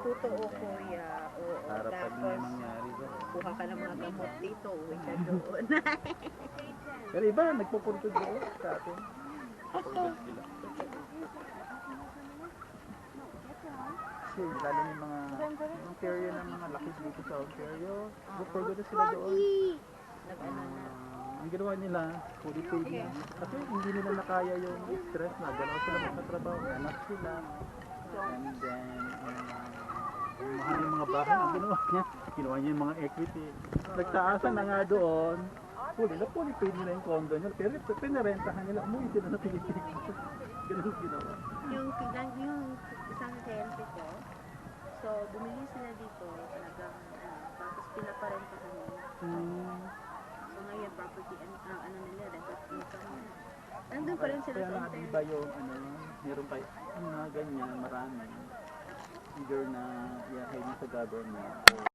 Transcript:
Totoo, kuya. Oo. Para pag may Tapos, mangyari ba. kuha ka ng mga gamot dito, uwi ka doon. Pero iba, nagpupunto doon sa atin. Pagod sila. Kasi lalo yung mga Ontario ng mga laki dito sa Ontario. Pagod na sila doon. Nag-ano na. Ang ginawa nila, fully paid na. Kasi hindi nila nakaya yung stress na. Gano'n sila magkatrabaho. Anak sila. And then, yung mahal yung mga bahay, ang ginawa niya. Ginawa niya yung mga equity. Nagtaasan na nga doon. Fully paid nila yung condo nila. Pero pinarentahan nila. Umuwi sila sa Pilipinas. Gano'n ginawa. Yung isang kliyente ko, so bumili sila dito, talagang tapos pinaparentahan nila. So ngayon, property, ano nila, rental income nila. Nandun pa rin sila Kaya sa nga, Ontario. di ba yung meron kayo, mga ganyan, marami. Either na iyahay niyo sa government.